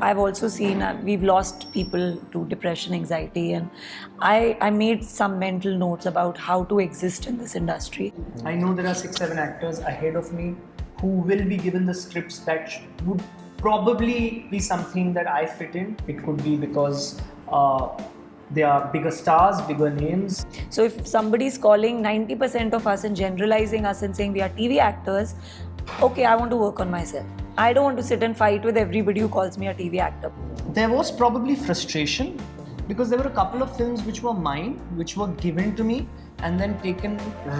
I've also seen we've lost people to depression, anxiety, and I made some mental notes about how to exist in this industry. I know there are 6-7 actors ahead of me who will be given the scripts that would probably be something that I fit in. It could be because they are bigger stars, bigger names. So if somebody's calling 90% of us and generalizing us and saying we are TV actors, okay, I want to work on myself. I don't want to sit and fight with everybody who calls me a TV actor. There was probably frustration because there were a couple of films which were mine, which were given to me and then taken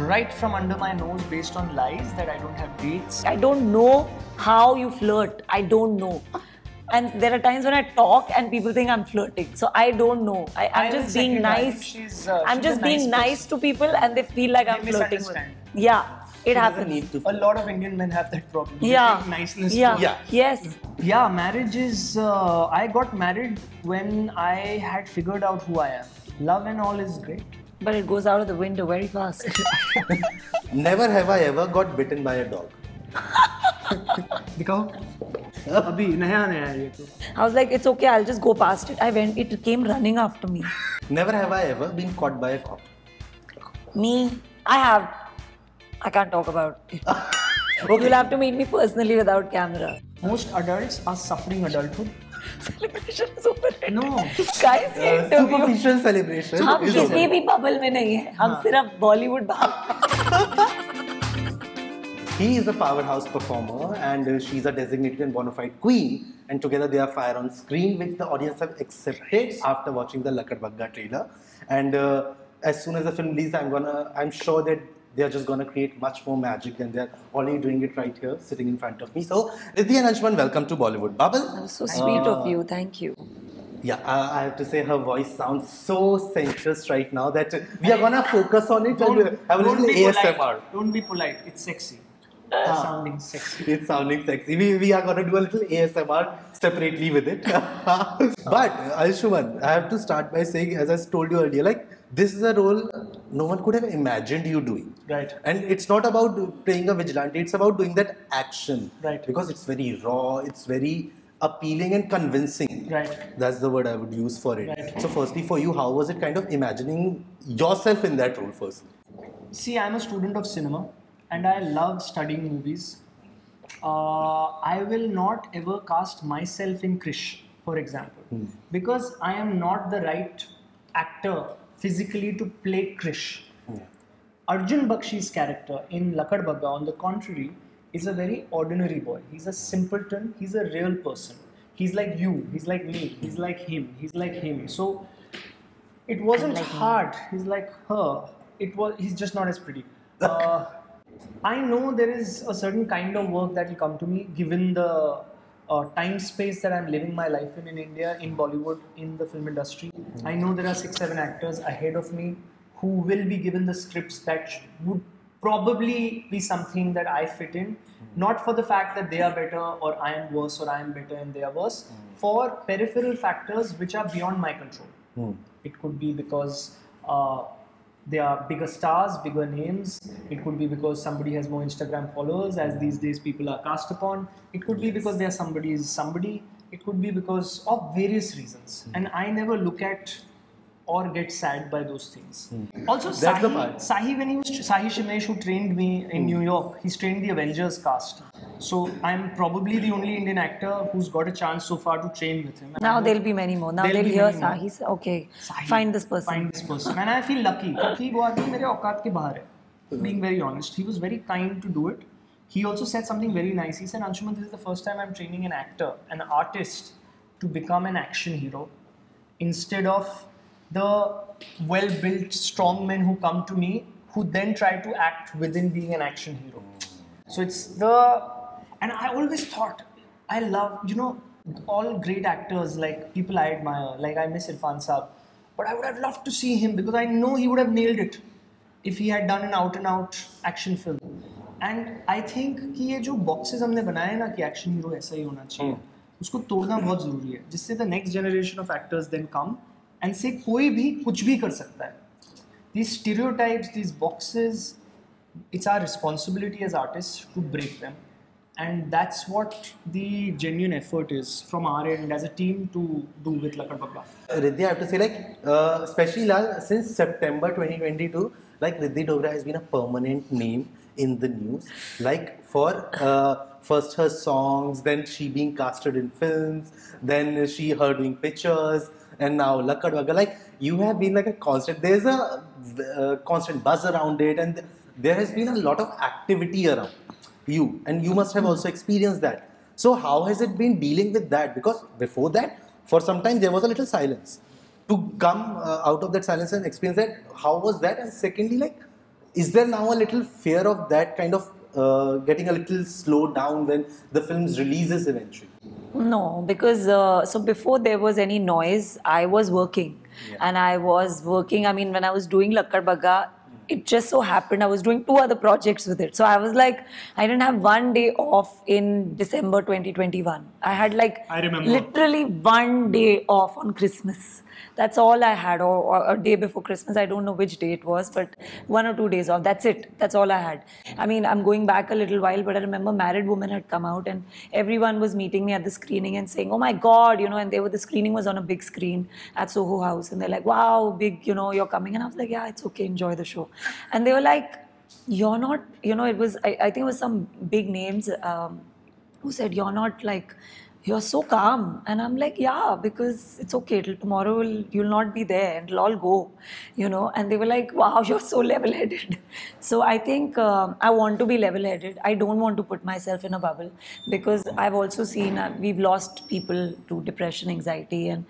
right from under my nose based on lies that I don't have dates. I don't know how you flirt. I don't know. And there are times when I talk and people think I'm flirting. So I don't know. I'm just being nice. I'm just being nice to people and they feel like I'm flirting with them. Yeah. It happens. A lot of Indian men have that problem. Yeah. Niceness. Yeah. Yes. Yeah, marriage is... I got married when I had figured out who I am. Love and all is great. But it goes out of the window very fast. Never have I ever got bitten by a dog. दिखाओ अभी नया है ये तो. I was like, it's okay, I'll just go past it. It came running after me. Never have I ever been caught by a cop. Me, I have. I can't talk about it. Okay. You'll have to meet me personally without camera. Most adults are suffering adulthood. Celebration is over. No. Guys, ये interview. Superficial celebration हम is किसी over. भी bubble में नहीं है. हम सिर्फ Bollywood Bubble. He is a powerhouse performer and she's a designated and bona fide queen, and together they are fire on screen, which the audience have accepted after watching the Lakadbaggha trailer. And as soon as the film releases, I'm sure that they are just gonna create much more magic, and they're already doing it right here, sitting in front of me. So, Ridhi and Anshuman, welcome to Bollywood Bubble. That was so sweet of you. Thank you. Yeah, I have to say her voice sounds so sensuous right now that we are gonna focus on it and have a little ASMR. Don't be polite. It's sexy. Sounding sexy. It's sounding sexy. We are gonna do a little ASMR separately with it. But Anshuman, I have to start by saying, as I told you earlier, like this is a role no one could have imagined you doing. Right. And it's not about playing a vigilante, it's about doing that action. Right. Because it's very raw, it's very appealing and convincing. Right. That's the word I would use for it. Right. So firstly, for you, how was it kind of imagining yourself in that role first? See, I'm a student of cinema and I love studying movies. I will not ever cast myself in Krish, for example, because I am not the right actor physically to play Krish. Arjun Bakshi's character in Lakadbaggha, on the contrary, is a very ordinary boy. He's a simpleton, he's a real person. He's like you, he's like me, he's like him, he's like him. So it wasn't hard. He's like her. He's just not as pretty. I know there is a certain kind of work that will come to me given the time space that I'm living my life in India, in Bollywood, in the film industry. I know there are 6-7 actors ahead of me who will be given the scripts that would probably be something that I fit in, not for the fact that they are better or I am worse or I am better and they are worse, for peripheral factors which are beyond my control. It could be because they are bigger stars, bigger names. It could be because somebody has more Instagram followers, as these days people are cast upon. It could be because they are somebody. It could be because of various reasons. And I never look at or get sad by those things. Also, Sahi, when he was Sahi Shimesh, who trained me in New York, he's trained the Avengers cast. So I'm probably the only Indian actor who's got a chance so far to train with him. And now there'll be many more. Now they'll hear Sahi. Okay, Sahi, find this person. Find this person. And I feel lucky because वो आदमी मेरे औकात के बाहर है. Being very honest, he was very kind to do it. He also said something very nice. He said, Anshuman, this is the first time I'm training an actor, an artist, to become an action hero instead of the well-built strong men who come to me who then try to act within being an action hero. So it's and I always thought, I love, all great actors, like people I admire, like I miss Irfan Saab, but I would have loved to see him because I know he would have nailed it if he had done an out-and-out action film. And I think कि ये जो boxes हमने बनाए ना कि action hero ऐसा ही होना चाहिए, उसको तोड़ना बहुत ज़रूरी है, जिससे the next generation of actors then come and say कोई भी कुछ भी कर सकता है. These stereotypes, these boxes, it's our responsibility as artists to break them. And that's what the genuine effort is from our end as a team to do with Lakadbaggha. Ridhi, I have to say, like, especially Lal, since September 2022, like Ridhi Dogra has been a permanent name in the news. Like for first her songs, then she being casted in films, then her doing pictures, and now Lakadbaggha. Like you have been like a constant. There's a constant buzz around it, and there has been a lot of activity around you, and you must have also experienced that. So how has it been dealing with that? Because before that, for some time there was a little silence. To come out of that silence and experience that, how was that? And secondly, like, is there now a little fear of that kind of getting a little slowed down when the film's releases eventually? No, because so before there was any noise, I was working. Yeah. And I was working, I mean, when I was doing Lakadbaggha, it just so happened I was doing 2 other projects with it. So I was like, I didn't have one day off in December 2021. I had like literally 1 day off on Christmas. That's all I had, or a day before Christmas. I don't know which day it was, but 1 or 2 days off. That's it. That's all I had. I mean, I'm going back a little while, but I remember Married Woman had come out and everyone was meeting me at the screening and saying, oh my God, you know, and the screening was on a big screen at Soho House. And they're like, wow, big, you know, you're coming. And I was like, yeah, it's okay, enjoy the show. And they were like, you're not, you know, it was, I think it was some big names who said, you're not like, you're so calm. And I'm like, yeah, because it's okay. Till tomorrow you'll not be there and it'll all go, you know. And they were like, wow, you're so level-headed. So I think I want to be level-headed. I don't want to put myself in a bubble because I've also seen we've lost people to depression, anxiety. And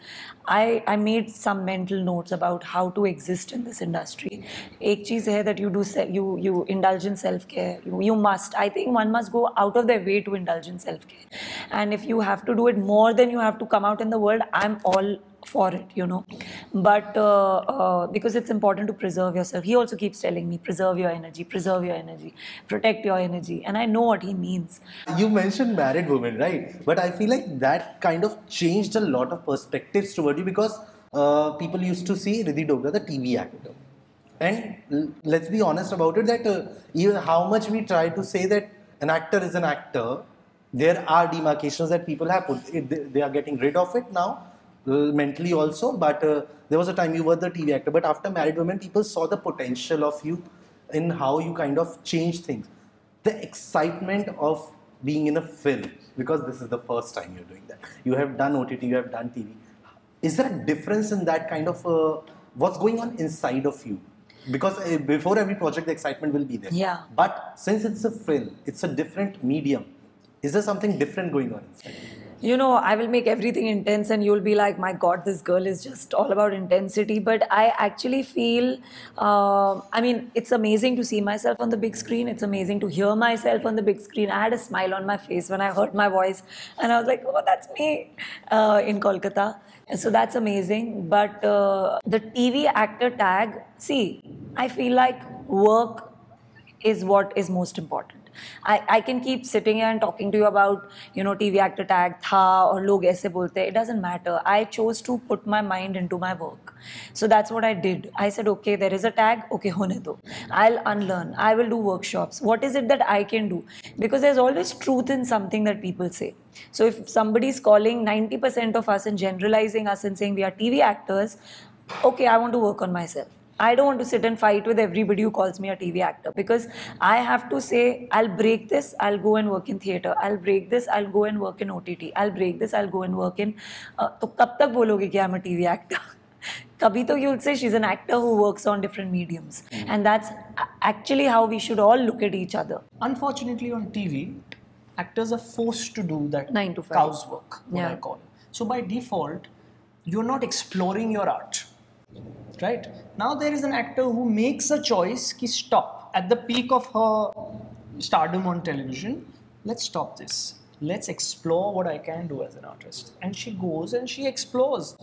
I made some mental notes about how to exist in this industry. Ek cheez hai that you indulge in self-care. You must. I think one must go out of their way to indulge in self-care. And if you have to do it more than you have to come out in the world, I'm all for it, you know. But because it's important to preserve yourself. He also keeps telling me, preserve your energy, protect your energy. And I know what he means. You mentioned Married Woman, right? But I feel like that kind of changed a lot of perspectives toward you because people used to see Ridhi Dogra, the TV actor. And let's be honest about it, that even how much we try to say that an actor is an actor, there are demarcations that people have put. They are getting rid of it now, mentally also. But there was a time you were the TV actor. But after Married Women, people saw the potential of you in how you kind of change things. The excitement of being in a film, because this is the first time you're doing that. You have done OTT, you have done TV. Is there a difference in that kind of what's going on inside of you? Because before every project, the excitement will be there. Yeah. But since it's a film, it's a different medium. Is there something different going on inside? You know, I will make everything intense and you'll be like, my God, this girl is just all about intensity. But I actually feel, I mean, it's amazing to see myself on the big screen. It's amazing to hear myself on the big screen. I had a smile on my face when I heard my voice. And I was like, oh, that's me in Kolkata. And so that's amazing. But the TV actor tag, see, I feel like work is what is most important. I can keep sitting here and talking to you about, you know, TV actor tag tha or log aise bolte. It doesn't matter. I chose to put my mind into my work. So that's what I did. I said, okay, there is a tag. Okay, hone do. I'll unlearn. I will do workshops. What is it that I can do? Because there's always truth in something that people say. So if somebody's calling 90% of us and generalizing us and saying we are TV actors, okay, I want to work on myself. I don't want to sit and fight with everybody who calls me a TV actor because I have to say, I'll break this, I'll go and work in theatre. I'll break this, I'll go and work in OTT. I'll break this, I'll go and work in... तो कब तक बोलोगे कि I'm a TV actor? Kabhi to you'll say she's an actor who works on different mediums. And that's actually how we should all look at each other. Unfortunately on TV, actors are forced to do that 9 to 5 cow's work, what I call it. So by default, you're not exploring your art. Right? Now there is an actor who makes a choice ki stop. At the peak of her stardom on television, let's stop this. Let's explore what I can do as an artist. And she goes and she explores.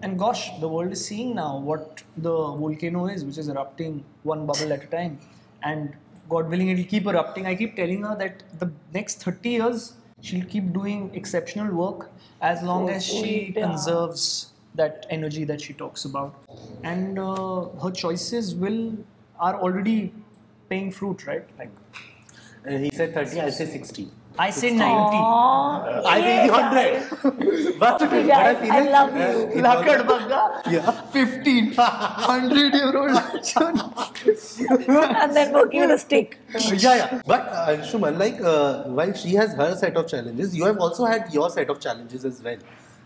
And gosh, the world is seeing now what the volcano is, which is erupting one bubble at a time. And God willing, it will keep erupting. I keep telling her that the next 30 years, she'll keep doing exceptional work as long as she conserves that energy that she talks about, and her choices are already paying fruit, right? Like he said 30, I say 60. I say 90. Aww, I think 100. But Okay, what guys, feel I is, love you. it was- Lakadbaggha, Yeah. 15, 100-year-old Arjun. and then working with a stick. Yeah. But Anshuman, like while she has her set of challenges, you have also had your set of challenges as well.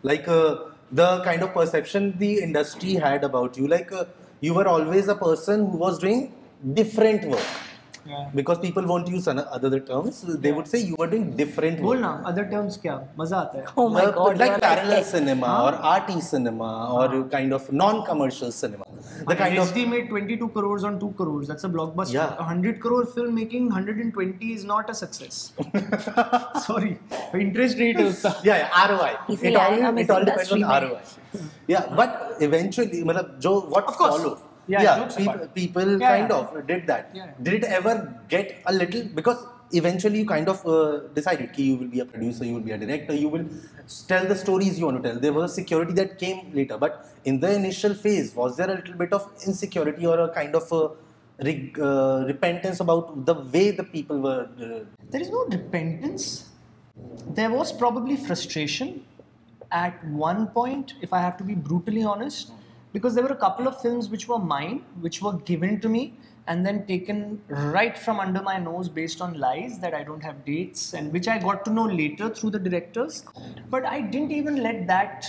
Like the kind of perception the industry had about you. Like you were always a person who was doing different work. Yeah. Because people won't use other terms, they would say you were doing different बोल work. ना, other terms क्या? मजा आता है. Oh my God. Like you're parallel cinema or arty cinema or kind of non-commercial cinema. The kind of HD made 22 crores on 2 crores. That's a blockbuster. Yeah. A 100 crore film making 120 is not a success. Sorry. Interest rate is ROI. Easy, It all I'm depends on industry mein. ROI. Yeah, but eventually, what Of course. followed? Yeah, jokes apart. People Yeah, kind yeah. of did that. Yeah. Did it ever get a little, because eventually you kind of decided that you will be a producer, you will be a director, you will tell the stories you want to tell. There was security that came later, but in the initial phase, was there a little bit of insecurity or a kind of repentance about the way the people were? There is no repentance. There was probably frustration at one point, if I have to be brutally honest, because there were a couple of films which were mine, which were given to me and then taken right from under my nose based on lies that I don't have dates, and which I got to know later through the directors. But I didn't even let that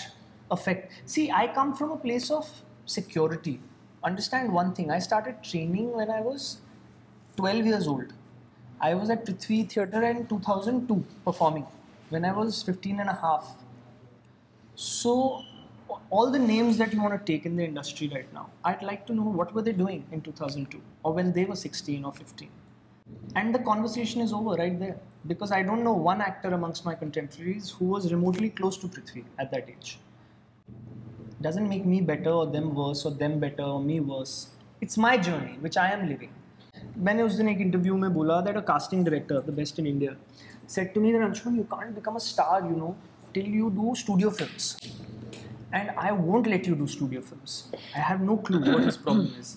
affect. See, I come from a place of security. Understand one thing, I started training when I was 12 years old. I was at Prithvi Theatre in 2002 performing when I was 15 and a half. So all the names that you want to take in the industry right now, I'd like to know what were they doing in 2002 or when they were 16 or 15. And the conversation is over right there, because I don't know one actor amongst my contemporaries who was remotely close to Prithvi at that age. Doesn't make me better or them worse or them better or me worse. It's my journey which I am living. मैंने उस दिन एक interview में बोला that a casting director, the best in India, said to me that Anshuman, you can't become a star, till you do studio films. And I won't let you do studio films. I have no clue what his problem is.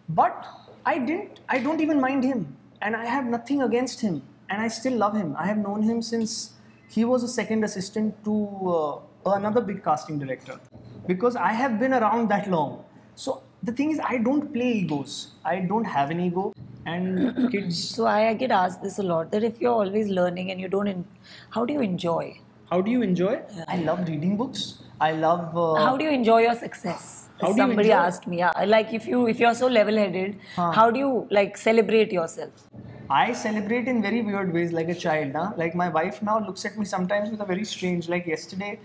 But I don't even mind him. And I have nothing against him. And I still love him. I have known him since he was a second assistant to another big casting director. Because I have been around that long. So the thing is, I don't play egos. I don't have an ego. And kids... So I get asked this a lot, that if you're always learning and you don't... how do you enjoy? How do you enjoy? I love reading books. I love... how do you enjoy your success? How do you Somebody enjoy? asked me, like if you're so level-headed, how do you like celebrate yourself? I celebrate in very weird ways like a child. Huh? Like my wife now looks at me sometimes with a very strange, like yesterday,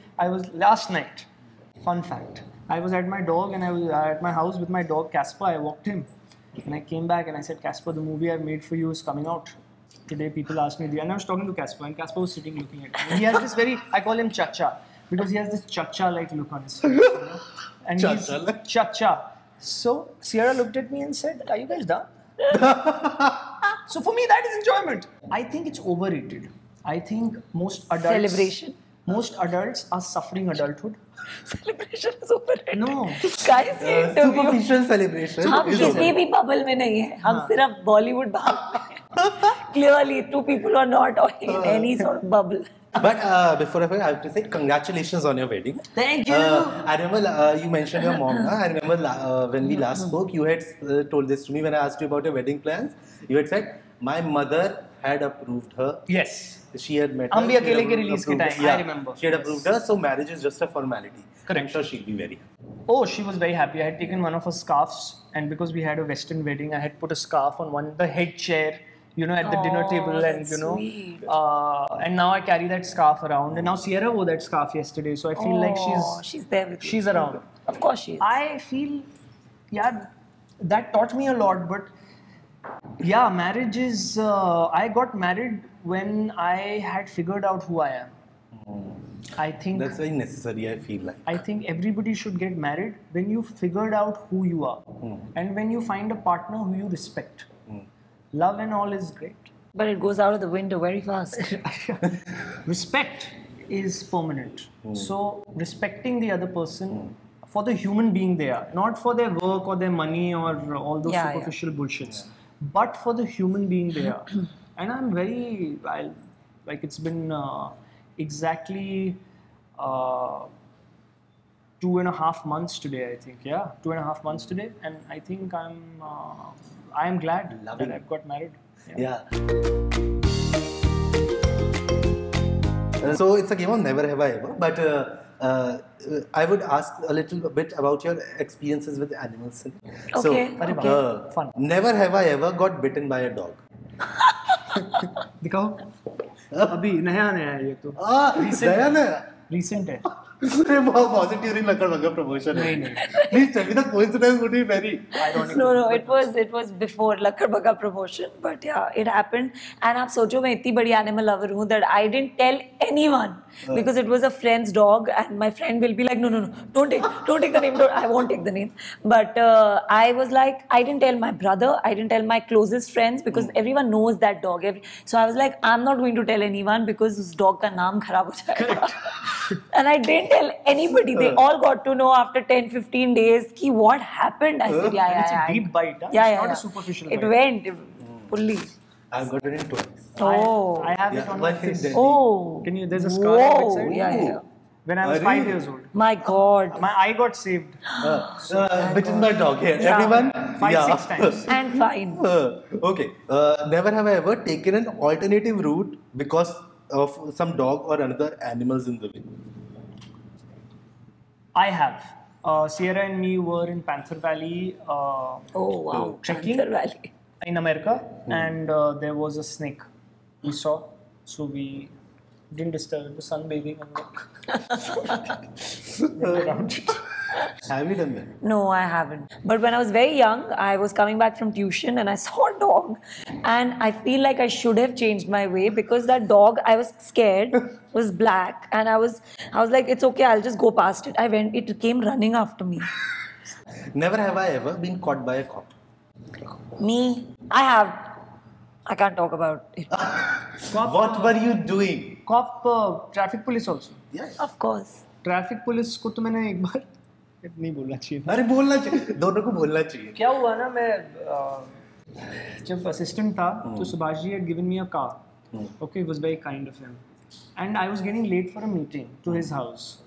last night, fun fact, I was at my dog and I was at my house with my dog Casper. I walked him and I came back and I said, Casper, the movie I made for you is coming out. Today people asked me, and I was talking to Casper and Casper was sitting looking at me. And he has this I call him Chacha, because he has this Chacha-like look on his face. And he's Chacha. So Sierra looked at me and said, are you guys done? So for me, that is enjoyment. I think it's overrated. I think most adults... Celebration? Most adults are suffering adulthood. Celebration is overrated. No. Guys, ये interview... Superficial celebration हम is किसी over. भी bubble में नहीं है. हम सिर्फ Bollywood bubble में. Clearly, two people are not in any sort of bubble. But before I have to say congratulations on your wedding. Thank you. I remember you mentioned your mom. I remember when we last spoke, you had told this to me when I asked you about your wedding plans. You had said, my mother had approved her. Yes. She had met her. हम भी अकेले के release के time, I remember. She had approved her, so marriage is just a formality. Correct. I'm sure she'll be very happy. Oh, she was very happy. I had taken one of her scarves, and because we had a Western wedding, I had put a scarf on the head chair, at the dinner table, and sweet. and now I carry that scarf around. And now Sierra wore that scarf yesterday, so I feel like she's there with you. she's around. Of course she is. I feel, that taught me a lot. But marriage is. I got married when I had figured out who I am. I think That's very necessary, I feel like. I think everybody should get married when you figured out who you are, and when you find a partner who you respect. Love and all is great. But it goes out of the window very fast. Respect is permanent. So respecting the other person for the human being they are, not for their work or their money or all those superficial bullshits, but for the human being they are. And I'm very, Like it's been exactly 2.5 months today, I think. Yeah, 2.5 months today, and I think I am glad that I've got married. Yeah. So it's a game of never have I ever, but I would ask a little bit about your experiences with animals. Okay. So, Fun. Never have I ever got bitten by a dog. दिखाओ अभी नया है ये तो recent है बहुत positive in Lakadbaggha promotion. Please tell me the coincidence would be very ironic. No, it was before Lakadbaggha promotion, but yeah, it happened. And आप सोचो मैं इतनी बड़ी animal lover हूँ that I didn't tell anyone because it was a friend's dog, and my friend will be like, no, don't take the name, I won't take the name. But I was like, I didn't tell my brother, I didn't tell my closest friends because everyone knows that dog. So I was like, I'm not going to tell anyone because उस dog का नाम खराब हो जाएगा. And I didn't tell anybody. They all got to know after 10-15 days ki what happened. I said, yeah. It's a deep bite. Huh? Yeah, it's not a superficial bite. It went fully. I've got it in twice. Oh. I have it on my face. Oh. Can you? There's a scar on my side. Yeah. When I was 5 years old. My God. My eye got saved. Bitten by dog here. Yeah. Everyone? 5-6 times. And fine. Okay. Never have I ever taken an alternative route because of some dog or another animals in the way. I have. Sierra and me were in Panther Valley. Oh wow. Trekking Panther Valley. In America, and there was a snake we saw, so we didn't disturb the sunbathing and went around it. Have you done that? No, I haven't. But when I was very young, I was coming back from tuition and I saw a dog, and I feel like I should have changed my way because that dog, I was scared, was black, and I was like, it's okay, I'll just go past it. It came running after me. Never have I ever been caught by a cop. Me, I have. I can't talk about it. What were you doing? Cop, traffic police also. Yes. Of course. Traffic police को तो मैंने एक बार नहीं बोलना चाहिए. अरे बोलना चाहिए, दोनों को बोलना चाहिए. क्या हुआ ना, मैं जब assistant था तो Subhash ji had given me a car. Okay, it was very kind of him. And I was getting late for a meeting to his house.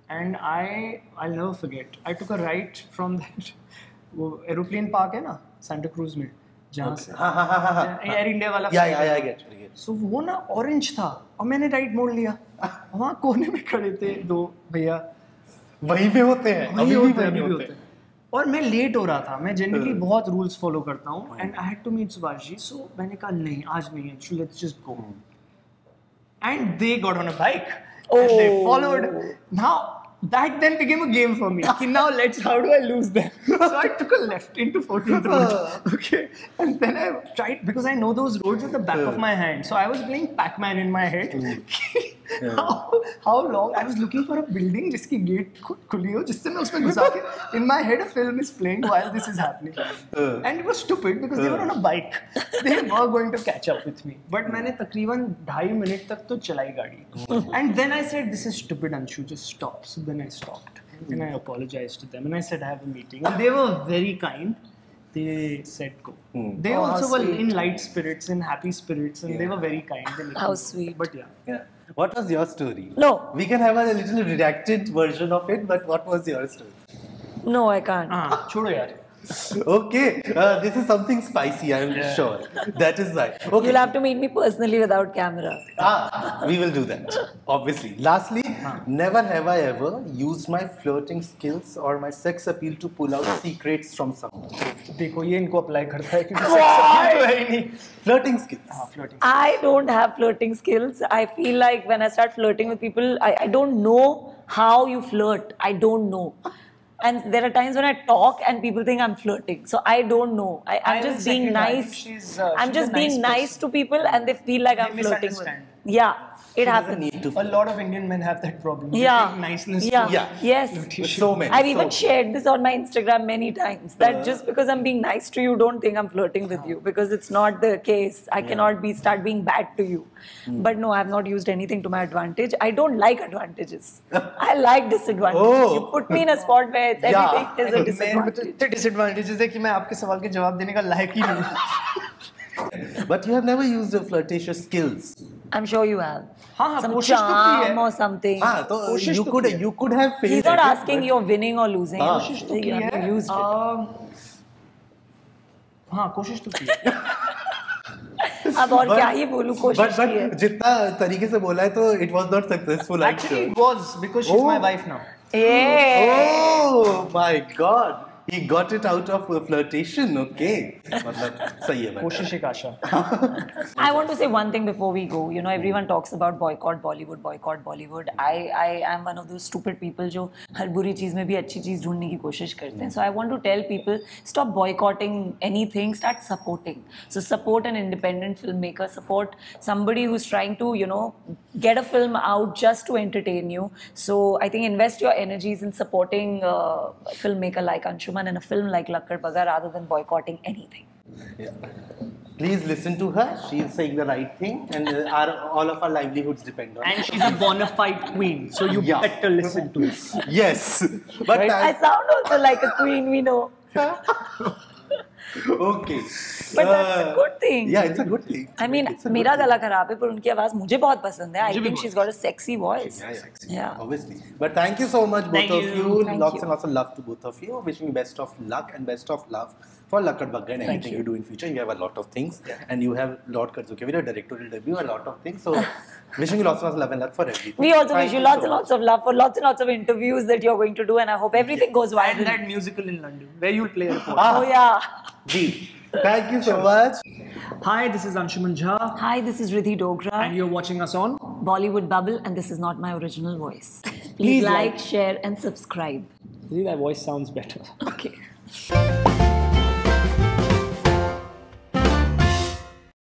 And I'll never forget. I took a right from that वो aeroplane park है ना Santa Cruz में, जहाँ से air India वाला. I get it. So वो ना orange था और मैंने राइट मोड़ लिया. वहाँ कोने में खड़े थे 2 भैया. वहीं पे होते हैं. अभी भी होते हैं. और मैं लेट हो रहा था. मैं जनरली बहुत रूल्स फॉलो करता हूँ. And I had to meet Subhash ji. So मैंने कहा नहीं, आज नहीं है, so let's just go. And they got on a bike and they followed. Now that then became a game for me. Now how do I lose them? So I took a left into 14th Road. Okay. And then I tried, because I know those roads at the back of my hand. So I was playing Pac-Man in my head. How long? I was looking for a building जिसकी gate खुली हो जिससे मैं उसमें घुसा के. In my head a film is playing while this is happening. And it was stupid because they were on a bike. They were going to catch up with me. But मैंने तकरीबन 2.5 minute तक तो चलाई गाड़ी. And then I said, this is stupid, Anshu, just stop. So then I stopped. And I apologized to them. And I said, I have a meeting. And they were very kind. They said go. They also were in light spirits, in happy spirits, and they were very kind. How sweet. But yeah. What was your story? No. We can have a little redacted version of it, but what was your story? No, I can't. छोड़ो यार. Okay, this is something spicy, I'm sure. That is right. Okay. You'll have to meet me personally without camera. We will do that, obviously. Lastly, never have I ever used my flirting skills or my sex appeal to pull out secrets from someone. देखो ये इनको apply करता है क्योंकि sex appeal तो है ही नहीं. Flirting skills. Flirting. I don't have flirting skills. I feel like when I start flirting with people, I don't know how you flirt. I don't know. And there are times when I talk and people think I'm flirting. So I don't know. I'm just being nice. I'm just being nice to people and they feel like I'm flirting with them. Yeah, it happens. A lot of Indian men have that problem. Yeah. Niceness. Yes. So many. I've even shared this on my Instagram many times. That just because I'm being nice to you, don't think I'm flirting with you. Because it's not the case. I cannot start being bad to you. But no, I have not used anything to my advantage. I don't like advantages. I like disadvantages. You put me in a spot where everything is a disadvantage. The disadvantages है कि मैं आपके सवाल के जवाब देने का लायक ही नहीं. But you have never used your flirtatious skills. I'm sure you have. Some कोशिश तो की है. charm or something. हाँ, तो you could have failed. He's not at it, asking but- you're winning or losing. कोशिश तो की You है. have used it. हाँ, कोशिश तो की है. अब और क्या ही बोलूं, कोशिश की है. But जितना तरीके से बोला है तो it was not successful. Actually, it was because she's my wife now. Oh my God. He got it out of flirtation. Okay. मतलब सही है. कोशिश एक आशा. I want to say one thing before we go. You know, everyone talks about boycott Bollywood, boycott Bollywood. I am one of those stupid people जो हर बुरी चीज में भी अच्छी चीज ढूंढने की कोशिश करते हैं. So I want to tell people, stop boycotting anything, start supporting. So support an independent filmmaker, support somebody who's trying to, you know, get a film out just to entertain you. So I think invest your energies in supporting a filmmaker like Anshuman and a film like Lakadbaggha rather than boycotting anything. Yeah. Please listen to her. She is saying the right thing, and all of our livelihoods depend on. And she's a bona fide queen, so you better listen to her. Yes, but Right? I sound also like a queen, we know. Okay. But that's a good thing. Yeah, it's a good thing. I mean, मेरा गला खराब है पर उनकी आवाज मुझे बहुत पसंद है. I think she's got a sexy voice. Yeah. Obviously. But thank you so much, both of you. Thank Lots you. and lots of love to both of you. Wishing you best of luck and best of love for Lakadbaggha and anything you do in future. You have a lot of things, and you have Lord Karzuke with a directorial debut, a lot of things. So, wishing you lots and lots of love and luck for everything. We also wish you lots and lots of love for lots and lots of interviews that you're going to do, and I hope everything goes viral. And that musical in London, where you'll play a report. Oh yeah. Gee, thank you so much. Hi, this is Anshuman Jha. Hi, this is Ridhi Dogra. And you're watching us on Bollywood Bubble, and this is not my original voice. Please like, share, and subscribe. See, that voice sounds better. Okay.